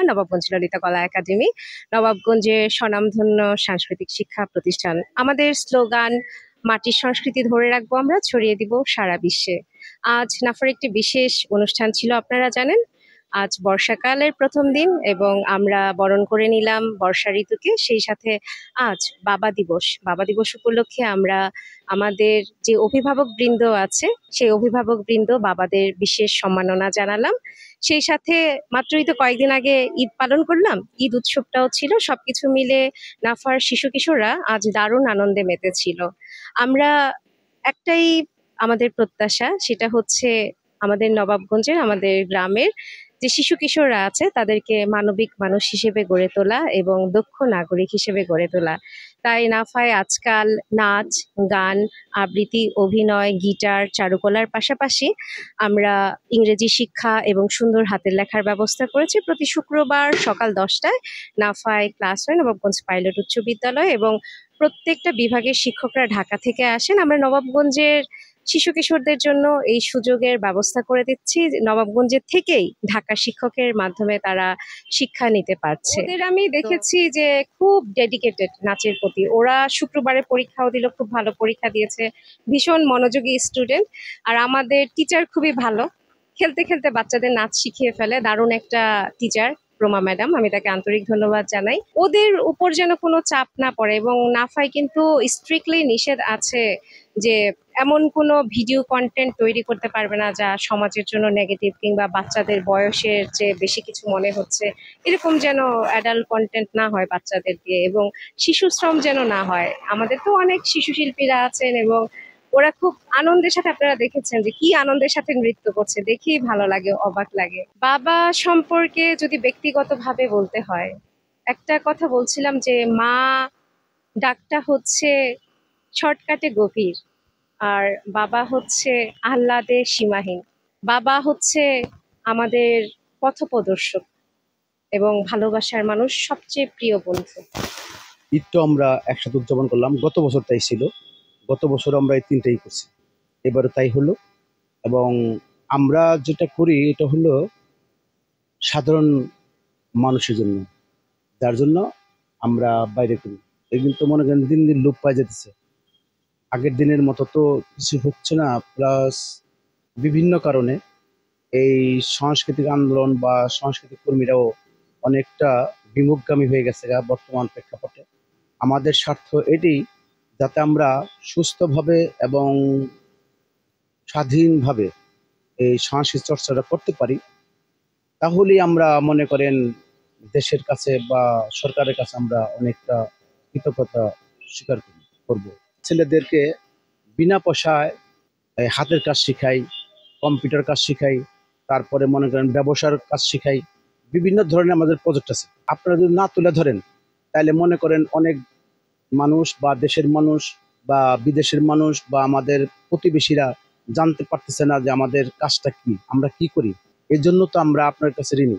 নবাবগঞ্জ ললিতা কলা একাডেমি, নবাবগঞ্জের স্বনামধন্য সাংস্কৃতিক শিক্ষা প্রতিষ্ঠান। আমাদের স্লোগান মাটির সংস্কৃতি ধরে রাখবো আমরা, ছড়িয়ে দিব সারা বিশ্বে। আজ নাফার একটি বিশেষ অনুষ্ঠান ছিল, আপনারা জানেন। আজ বর্ষাকালের প্রথম দিন এবং আমরা বরণ করে নিলাম বর্ষা ঋতুকে। সেই সাথে আজ বাবা দিবস। বাবা দিবস উপলক্ষে আমরা আমাদের যে অভিভাবক বৃন্দ আছে সেই অভিভাবক বৃন্দ বাবাদের বিশেষ সম্মাননা জানালাম। সেই সাথে মাত্রই তো কয়েকদিন আগে ঈদ পালন করলাম, ঈদ উৎসবটাও ছিল। সবকিছু মিলে নাফার শিশু কিশোররা আজ দারুণ আনন্দে মেতেছিল। আমরা একটাই আমাদের প্রত্যাশা, সেটা হচ্ছে আমাদের নবাবগঞ্জের, আমাদের গ্রামের যে শিশু কিশোররা আছে তাদেরকে মানবিক মানুষ হিসেবে গড়ে তোলা এবং দক্ষ নাগরিক হিসেবে গড়ে তোলা। তাই নাফায় আজকাল নাচ, গান, আবৃত্তি, অভিনয়, গিটার, চারুকলার পাশাপাশি আমরা ইংরেজি শিক্ষা এবং সুন্দর হাতের লেখার ব্যবস্থা করেছি। প্রতি শুক্রবার সকাল 10টায় নাফায় ক্লাস হয় নবাবগঞ্জ পাইলট উচ্চ বিদ্যালয়, এবং প্রত্যেকটা বিভাগের শিক্ষকরা ঢাকা থেকে আসেন। আমরা নবাবগঞ্জের শিশু কিশোরদের জন্য এই সুযোগের ব্যবস্থা করে দিচ্ছি। নবাবগঞ্জের থেকেই ঢাকা শিক্ষকের মাধ্যমে তারা শিক্ষা নিতে পারছে। ওদের আমি দেখেছি যে খুব ডেডিকেটেড নাচের প্রতি। ওরা শুক্রবারে পরীক্ষাও দিল, খুব ভালো পরীক্ষা দিয়েছে, ভীষণ মনোযোগী স্টুডেন্ট। আর আমাদের টিচার খুবই ভালো, খেলতে খেলতে বাচ্চাদের নাচ শিখিয়ে ফেলে। দারুণ একটা টিচার রোমা ম্যাডাম, আমি তাকে আন্তরিক ধন্যবাদ জানাই। ওদের উপর যেন কোনো চাপ না পড়ে, এবং নাফায় কিন্তু স্ট্রিক্টলি নিষেধ আছে যে এমন কোনো ভিডিও কন্টেন্ট তৈরি করতে পারবে না যা সমাজের জন্য নেগেটিভ কিংবা বাচ্চাদের বয়সের চেয়ে বেশি কিছু মনে হচ্ছে এরকম যেন অ্যাডাল্ট কন্টেন্ট না হয় বাচ্চাদের দিয়ে, এবং শিশু শ্রম যেন না হয়। আমাদের তো অনেক শিশু শিল্পীরা আছেন এবং ওরা খুব আনন্দের সাথে, আপনারা দেখেছেন যে কি আনন্দের সাথে নৃত্য করছে, দেখেই ভালো লাগে, অবাক লাগে। বাবা সম্পর্কে যদি ব্যক্তিগতভাবে বলতে হয়, একটা কথা বলছিলাম যে মা ডাকটা হচ্ছে শর্টকাটে গভীর, আর বাবা হচ্ছে আহ্লাদে সীমাহীন। বাবা হচ্ছে আমাদের পথপ্রদর্শক এবং ভালোবাসার মানুষ, সবচেয়ে প্রিয় বন্ধু। ঈদ তো আমরা একসাথে উদযাপন করলাম, গত বছর তাই ছিল। গত বছর আমরা এই তিনটাই করছি, এবারও তাই হলো। এবং আমরা যেটা করি এটা হলো সাধারণ মানুষের জন্য, যার জন্য আমরা বাইরে করি। এই কিন্তু মনে করেন দিন দিন লোপ পাই যেতেছে, আগের দিনের মতো তো কিছু হচ্ছে না। প্লাস বিভিন্ন কারণে এই সাংস্কৃতিক আন্দোলন বা সাংস্কৃতিক কর্মীরাও অনেকটা বিমুখগামী হয়ে গেছে বর্তমান প্রেক্ষাপটে। আমাদের স্বার্থ এটি, যাতে আমরা সুস্থভাবে এবং স্বাধীনভাবে এই সাংস্কৃতিক চর্চাটা করতে পারি। তাহলেই আমরা মনে করেন দেশের কাছে বা সরকারের কাছে আমরা অনেকটা কৃতজ্ঞতা স্বীকার করব। ছেলেদেরকে বিনা পয়সায় হাতের কাজ শিখাই, কম্পিউটার কাজ শিখাই, তারপরে মনে করেন ব্যবসার কাজ শিখাই। বিভিন্ন ধরনের আমাদের প্রজেক্ট আছে। আপনারা যদি না তুলে ধরেন তাহলে মনে করেন অনেক মানুষ বা দেশের মানুষ বা বিদেশের মানুষ বা আমাদের প্রতিবেশীরা জানতে পারতেছে না যে আমাদের কাজটা কি, আমরা কি করি। এর জন্য তো আমরা আপনার কাছে ঋণী।